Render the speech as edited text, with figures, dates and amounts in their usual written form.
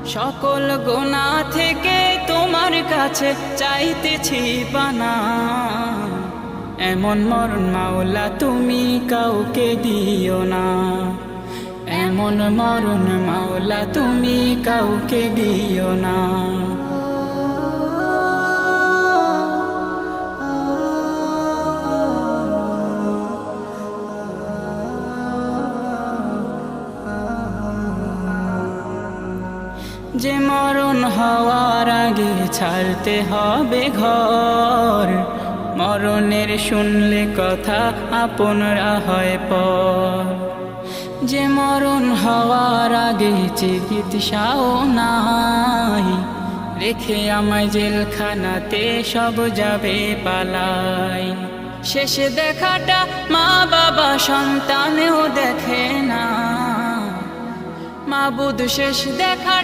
সকল গুনাহ থেকে তোমার কাছে চাইতেছি পানা। এমন মরণ মাওলা তুমি কাউকে দিও না, এমন মরণ মাওলা তুমি কাউকে দিও না। যে মরণ হওয়ার আগে ছাড়তে হবে ঘর, মরণের শুনলে কথা আপনরা হয় পর। যে মরণ হওয়ার আগে চিকিৎসাও নাই, রেখে আমায় জেলখানাতে সব যাবে পালাই। শেষ দেখাটা মা বাবা সন্তানেও দেখে না, মাবুদ শেষ দেখাটা